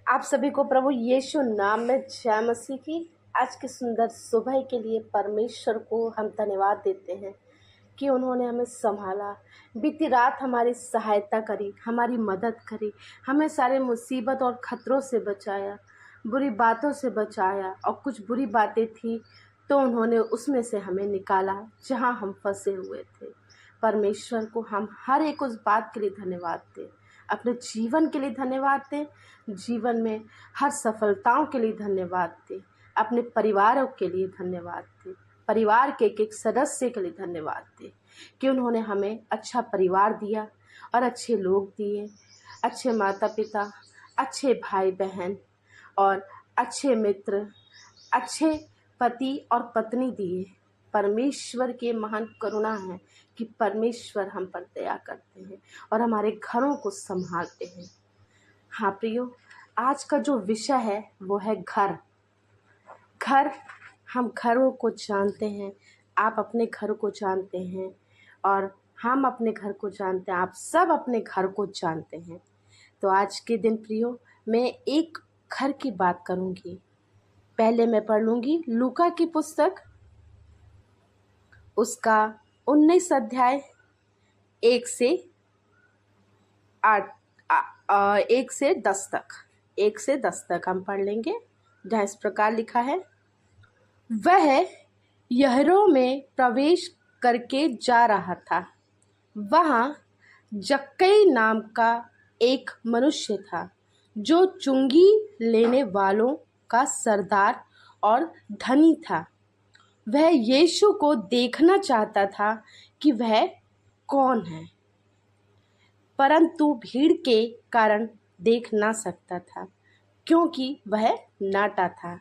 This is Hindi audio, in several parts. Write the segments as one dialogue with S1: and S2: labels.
S1: आप सभी को प्रभु यीशु नाम में जय मसीह की। आज की सुंदर सुबह के लिए परमेश्वर को हम धन्यवाद देते हैं कि उन्होंने हमें संभाला, बीती रात हमारी सहायता करी, हमारी मदद करी, हमें सारे मुसीबत और खतरों से बचाया, बुरी बातों से बचाया। और कुछ बुरी बातें थी तो उन्होंने उसमें से हमें निकाला जहां हम फंसे हुए थे। परमेश्वर को हम हर एक उस बात के लिए धन्यवाद दें, अपने जीवन के लिए धन्यवाद दें, जीवन में हर सफलताओं के लिए धन्यवाद दें, अपने परिवारों के लिए धन्यवाद दें, परिवार के एक एक सदस्य के लिए धन्यवाद दें कि उन्होंने हमें अच्छा परिवार दिया और अच्छे लोग दिए, अच्छे माता पिता, अच्छे भाई बहन और अच्छे मित्र, अच्छे पति और पत्नी दिए। परमेश्वर के महान करुणा है कि परमेश्वर हम पर दया करते हैं और हमारे घरों को संभालते हैं। हाँ प्रियो, आज का जो विषय है वो है घर। घर, हम घरों को जानते हैं, आप अपने घर को जानते हैं और हम अपने घर को जानते हैं, आप सब अपने घर को जानते हैं। तो आज के दिन प्रियो, मैं एक घर की बात करूंगी। पहले मैं पढ़ लूंगी लूका की पुस्तक, उसका 19 अध्याय 1 से 10 तक हम पढ़ लेंगे, जहाँ इस प्रकार लिखा है। वह यहरो में प्रवेश करके जा रहा था। वहाँ जक्कई नाम का एक मनुष्य था जो चुंगी लेने वालों का सरदार और धनी था। वह यीशु को देखना चाहता था कि वह कौन है, परंतु भीड़ के कारण देख ना सकता था क्योंकि वह नाटा था।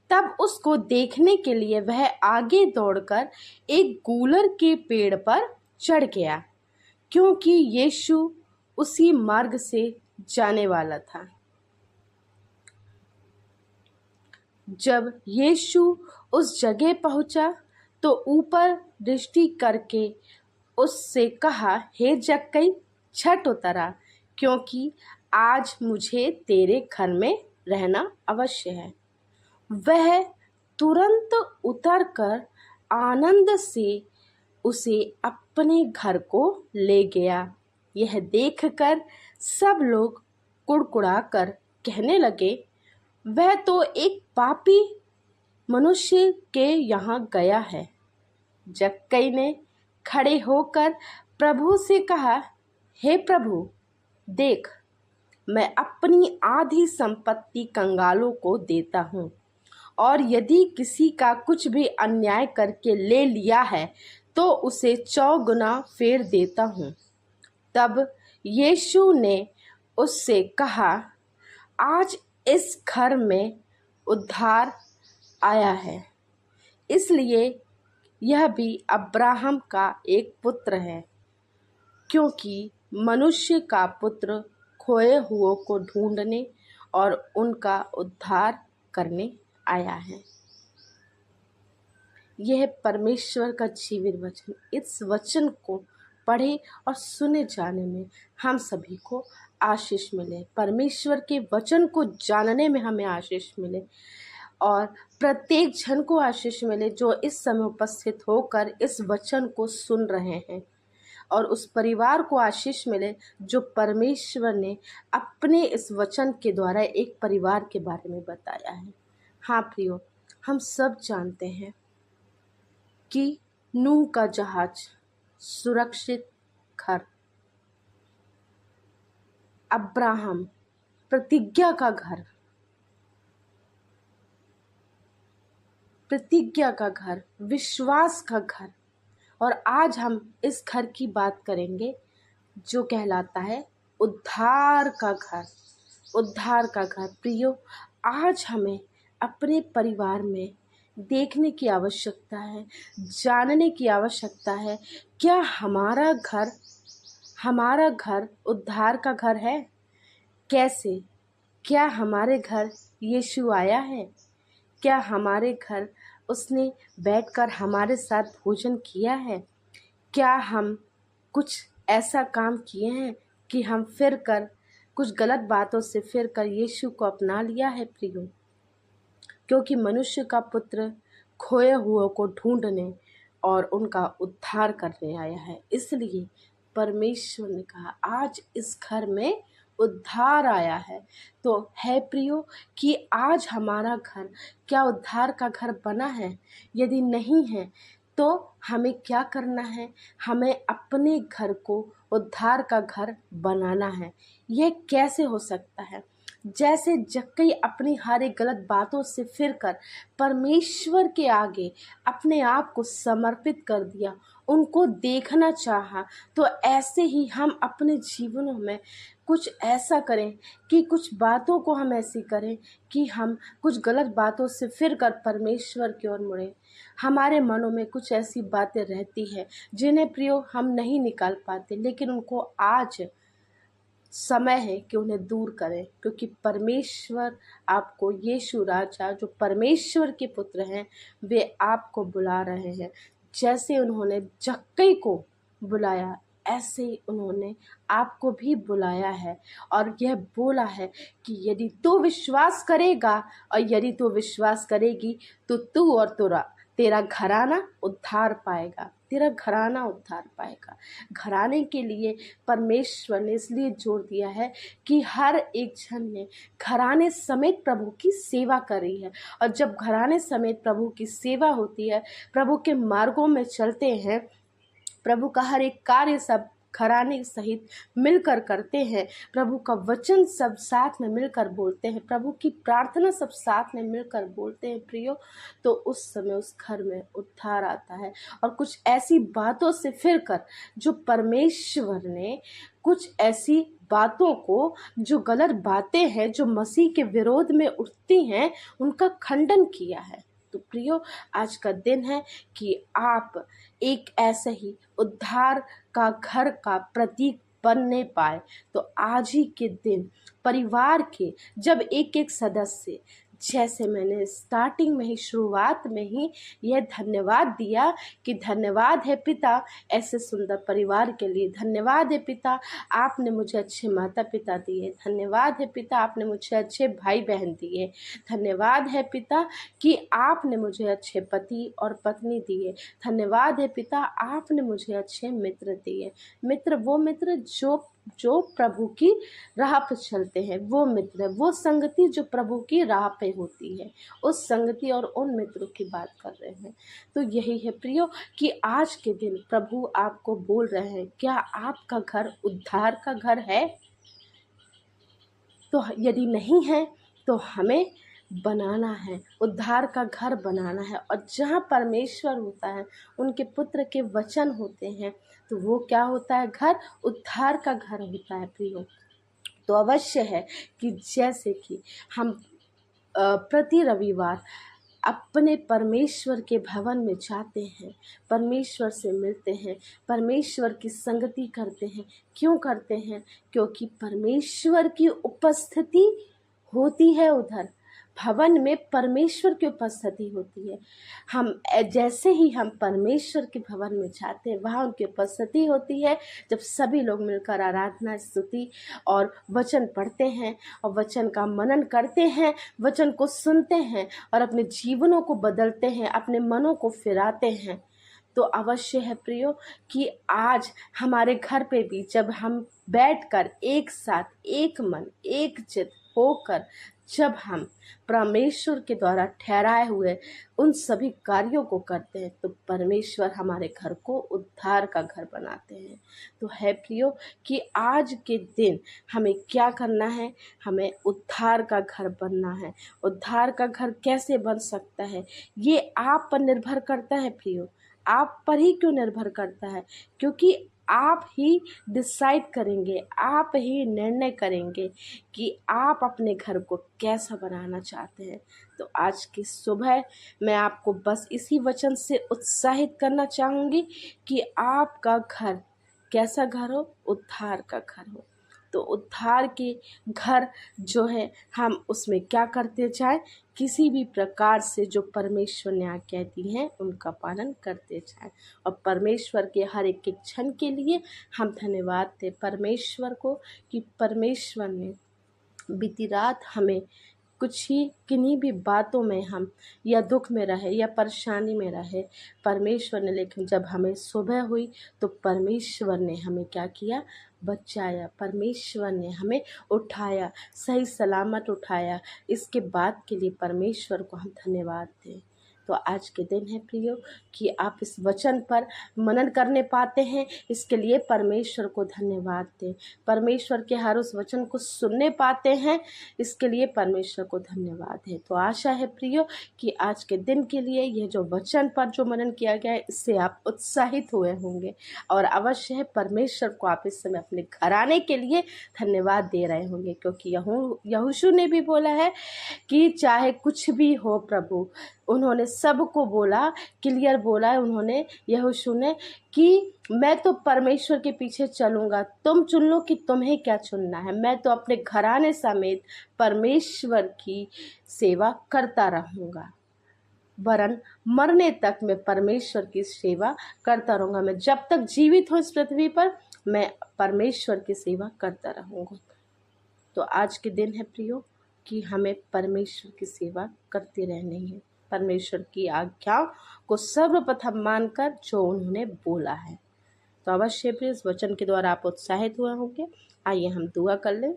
S1: तब उसको देखने के लिए वह आगे दौड़कर एक गूलर के पेड़ पर चढ़ गया, क्योंकि यीशु उसी मार्ग से जाने वाला था। जब यीशु उस जगह पहुंचा तो ऊपर दृष्टि करके उससे कहा, हे जक्कई, छठ उतरा, क्योंकि आज मुझे तेरे घर में रहना अवश्य है। वह तुरंत उतरकर आनंद से उसे अपने घर को ले गया। यह देखकर सब लोग कुड़कुड़ाकर कहने लगे, वह तो एक पापी मनुष्य के यहाँ गया है। जक्कई ने खड़े होकर प्रभु से कहा, हे प्रभु, देख, मैं अपनी आधी संपत्ति कंगालों को देता हूँ, और यदि किसी का कुछ भी अन्याय करके ले लिया है तो उसे 4 गुना फेर देता हूँ। तब यीशु ने उससे कहा, आज इस घर में उद्धार आया है, इसलिए यह भी अब्राहम का एक पुत्र है, क्योंकि मनुष्य का पुत्र खोए हुओं को ढूंढने और उनका उद्धार करने आया है। यह परमेश्वर का जीवित वचन। इस वचन को पढ़े और सुने जाने में हम सभी को आशीष मिले, परमेश्वर के वचन को जानने में हमें आशीष मिले और प्रत्येक जन को आशीष मिले जो इस समय उपस्थित होकर इस वचन को सुन रहे हैं, और उस परिवार को आशीष मिले जो परमेश्वर ने अपने इस वचन के द्वारा एक परिवार के बारे में बताया है। हाँ प्रियो, हम सब जानते हैं कि नूह का जहाज, सुरक्षित घर, अब्राहम प्रतिज्ञा का घर, विश्वास का घर, और आज हम इस घर की बात करेंगे जो कहलाता है उद्धार का घर। उद्धार का घर प्रियो, आज हमें अपने परिवार में देखने की आवश्यकता है, जानने की आवश्यकता है, क्या हमारा घर उद्धार का घर है? कैसे? क्या हमारे घर यीशु आया है? क्या हमारे घर उसने बैठकर हमारे साथ भोजन किया है? क्या हम कुछ ऐसा काम किए हैं कि हम फिर कर कुछ गलत बातों से फिर कर यीशु को अपना लिया है प्रियो, क्योंकि मनुष्य का पुत्र खोए हुओं को ढूंढने और उनका उद्धार करने आया है। इसलिए परमेश्वर ने कहा आज इस घर में उद्धार आया है। तो है प्रियो कि आज हमारा घर क्या उद्धार का घर बना है? यदि नहीं है तो हमें क्या करना है? हमें अपने घर को उद्धार का घर बनाना है। यह कैसे हो सकता है? जैसे जक्कई अपनी हर एक गलत बातों से फिरकर परमेश्वर के आगे अपने आप को समर्पित कर दिया, उनको देखना चाहा, तो ऐसे ही हम अपने जीवनों में कुछ ऐसा करें कि कुछ बातों को हम ऐसी करें कि हम कुछ गलत बातों से फिरकर परमेश्वर की ओर मुड़ें। हमारे मनों में कुछ ऐसी बातें रहती है जिन्हें प्रियो हम नहीं निकाल पाते, लेकिन उनको आज समय है कि उन्हें दूर करें, क्योंकि परमेश्वर आपको, यीशु राजा जो परमेश्वर के पुत्र हैं, वे आपको बुला रहे हैं। जैसे उन्होंने जक्कई को बुलाया ऐसे ही उन्होंने आपको भी बुलाया है और यह बोला है कि यदि तू विश्वास करेगा और यदि तू विश्वास करेगी तो तू और तेरा घराना उद्धार पाएगा, तेरा घराना उद्धार पाएगा। घराने के लिए परमेश्वर ने इसलिए जोर दिया है कि हर एक जन ने घराने समेत प्रभु की सेवा करी है, और जब घराने समेत प्रभु की सेवा होती है, प्रभु के मार्गों में चलते हैं, प्रभु का हर एक कार्य सब घराने सहित मिलकर करते हैं, प्रभु का वचन सब साथ में मिलकर बोलते हैं, प्रभु की प्रार्थना सब साथ में मिलकर बोलते हैं प्रियो, तो उस समय उस घर में उद्धार आता है। और कुछ ऐसी बातों से फिरकर जो परमेश्वर ने कुछ ऐसी बातों को, जो गलत बातें हैं, जो मसीह के विरोध में उठती हैं, उनका खंडन किया है। तो प्रियो आज का दिन है कि आप एक ऐसे ही उद्धार का घर का प्रतीक बनने पाए। तो आज ही के दिन परिवार के जब एक एक सदस्य, जैसे मैंने स्टार्टिंग में ही, शुरुआत में ही यह धन्यवाद दिया कि धन्यवाद है पिता ऐसे सुंदर परिवार के लिए, धन्यवाद है पिता आपने मुझे अच्छे माता पिता दिए, धन्यवाद है पिता आपने मुझे अच्छे भाई बहन दिए, धन्यवाद है पिता कि आपने मुझे अच्छे पति और पत्नी दिए, धन्यवाद है पिता आपने मुझे अच्छे मित्र दिए। मित्र वो मित्र जो प्रभु की राह पर चलते हैं, वो मित्र, वो संगति जो प्रभु की राह पे होती है, उस संगति और उन मित्रों की बात कर रहे हैं। तो यही है प्रियो कि आज के दिन प्रभु आपको बोल रहे हैं, क्या आपका घर उद्धार का घर है? तो यदि नहीं है तो हमें बनाना है, उद्धार का घर बनाना है। और जहाँ परमेश्वर होता है, उनके पुत्र के वचन होते हैं, तो वो क्या होता है? घर उद्धार का घर होता है प्रियो। तो अवश्य है कि जैसे कि हम प्रति रविवार अपने परमेश्वर के भवन में जाते हैं, परमेश्वर से मिलते हैं, परमेश्वर की संगति करते हैं। क्यों करते हैं? क्योंकि परमेश्वर की उपस्थिति होती है उधर भवन में, परमेश्वर की उपस्थिति होती है। हम जैसे ही हम परमेश्वर के भवन में जाते हैं, वहाँ उनकी उपस्थिति होती है। जब सभी लोग मिलकर आराधना, स्तुति और वचन पढ़ते हैं और वचन का मनन करते हैं, वचन को सुनते हैं और अपने जीवनों को बदलते हैं, अपने मनों को फिराते हैं, तो अवश्य है प्रियो कि आज हमारे घर पे भी जब हम बैठकर एक साथ, एक मन, एक चित्त होकर जब हम परमेश्वर के द्वारा ठहराए हुए उन सभी कार्यों को करते हैं, तो परमेश्वर हमारे घर को उद्धार का घर बनाते हैं। तो है प्रियो कि आज के दिन हमें क्या करना है? हमें उद्धार का घर बनना है। उद्धार का घर कैसे बन सकता है? ये आप पर निर्भर करता है प्रियो। आप पर ही क्यों निर्भर करता है? क्योंकि आप ही डिसाइड करेंगे, आप ही निर्णय करेंगे कि आप अपने घर को कैसा बनाना चाहते हैं। तो आज की सुबह मैं आपको बस इसी वचन से उत्साहित करना चाहूँगी कि आपका घर कैसा घर हो? उद्धार का घर हो। तो उद्धार के घर जो है हम उसमें क्या करते जाएं, किसी भी प्रकार से जो परमेश्वर ने आज्ञा दी है उनका पालन करते जाएं। और परमेश्वर के हर एक एक क्षण के लिए हम धन्यवाद दें परमेश्वर को कि परमेश्वर ने बीती रात हमें कुछ ही किन्हीं भी बातों में हम या दुख में रहे या परेशानी में रहे परमेश्वर ने, लेकिन जब हमें सुबह हुई तो परमेश्वर ने हमें क्या किया, बचाया। परमेश्वर ने हमें उठाया, सही सलामत उठाया। इसके बाद के लिए परमेश्वर को हम धन्यवाद दें। तो आज के दिन है प्रियो कि आप इस वचन पर मनन करने पाते हैं, इसके लिए परमेश्वर को धन्यवाद दें। परमेश्वर के हर उस वचन को सुनने पाते हैं, इसके लिए परमेश्वर को धन्यवाद है। तो आशा है प्रियो कि आज के दिन के लिए यह जो वचन पर जो मनन किया गया है इससे आप उत्साहित हुए होंगे और अवश्य है परमेश्वर को आप इस समय अपने घर आने के लिए धन्यवाद दे रहे होंगे, क्योंकि यहोशू ने भी बोला है कि चाहे कुछ भी हो प्रभु, उन्होंने सबको बोला, क्लियर बोला है उन्होंने, यहोशू ने, कि मैं तो परमेश्वर के पीछे चलूँगा, तुम चुन लो कि तुम्हें क्या चुनना है। मैं तो अपने घराने समेत परमेश्वर की सेवा करता रहूँगा, वरन मरने तक मैं परमेश्वर की सेवा करता रहूँगा। मैं जब तक जीवित हूँ इस पृथ्वी पर मैं परमेश्वर की सेवा करता रहूँगा। तो आज के दिन है प्रियो कि हमें परमेश्वर की सेवा करते रहनी है, परमेश्वर की आज्ञाओं को सर्वप्रथम मानकर जो उन्होंने बोला है। तो अवश्य भी इस वचन के द्वारा आप उत्साहित हुए होंगे। आइए हम दुआ कर लें।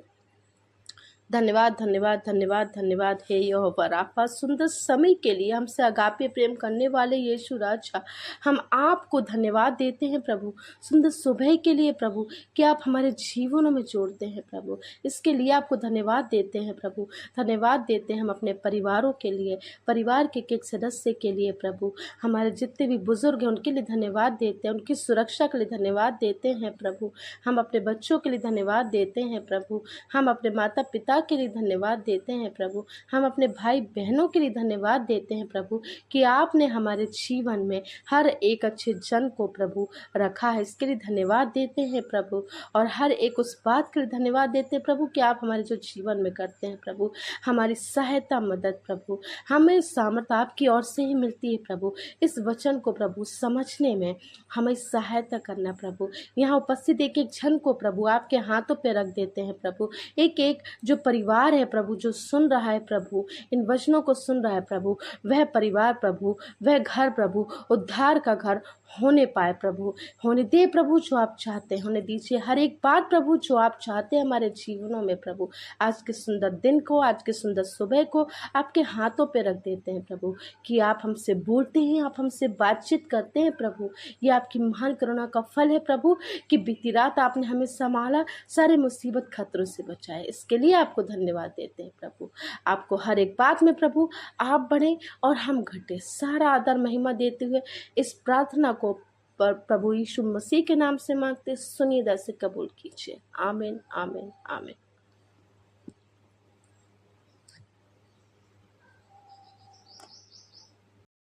S1: धन्यवाद धन्यवाद धन्यवाद धन्यवाद हे यहोवा राफा, सुंदर समय के लिए हमसे अगापे प्रेम करने वाले यीशु राजा, हम आपको धन्यवाद देते हैं प्रभु, सुंदर सुबह के लिए प्रभु कि आप हमारे जीवनों में जोड़ते हैं प्रभु, इसके लिए आपको धन्यवाद देते हैं प्रभु। धन्यवाद देते हैं हम अपने परिवारों के लिए, परिवार के एक सदस्य के लिए प्रभु, हमारे जितने भी बुजुर्ग हैं उनके लिए धन्यवाद देते हैं, उनकी सुरक्षा के लिए धन्यवाद देते हैं प्रभु। हम अपने बच्चों के लिए धन्यवाद देते हैं प्रभु, हम अपने माता पिता के लिए धन्यवाद देते हैं प्रभु, हम अपने भाई बहनों के लिए धन्यवाद देते हैं प्रभु कि आपने हमारे जीवन में हर एक अच्छे जन को प्रभु रखा है, इसके लिए धन्यवाद देते हैं प्रभु। और हर एक उस बात के लिए धन्यवाद देते हैं प्रभु कि आप हमारे जो जीवन में करते हैं प्रभु, हमारी सहायता मदद प्रभु हमें सामर्थ्य आपकी ओर से ही मिलती है प्रभु। इस वचन को प्रभु समझने में हमें सहायता करना प्रभु। यहाँ उपस्थित एक एक जन को प्रभु आपके हाथों पे रख देते हैं प्रभु, एक एक जो परिवार है प्रभु जो सुन रहा है प्रभु, इन वचनों को सुन रहा है प्रभु, वह परिवार प्रभु, वह घर प्रभु उद्धार का घर होने पाए प्रभु। होने दे प्रभु जो आप चाहते हैं, होने दीजिए हर एक बात प्रभु जो आप चाहते हैं हमारे जीवनों में प्रभु। आज के सुंदर दिन को, आज के सुंदर सुबह को आपके हाथों पे रख देते हैं प्रभु कि आप हमसे बोलते हैं, आप हमसे बातचीत करते हैं प्रभु। ये आपकी महान करुणा का फल है प्रभु कि बीती रात आपने हमें संभाला, सारे मुसीबत खतरों से बचाए, इसके लिए आपको धन्यवाद देते हैं प्रभु। आपको हर एक बात में प्रभु आप बढ़े और हम घटे, सारा आदर महिमा देते हुए इस प्रार्थना को प्रभु यीशु मसीह के नाम से मांगते, सुनिए, दर से कबूल कीजिए। आमीन आमीन आमीन।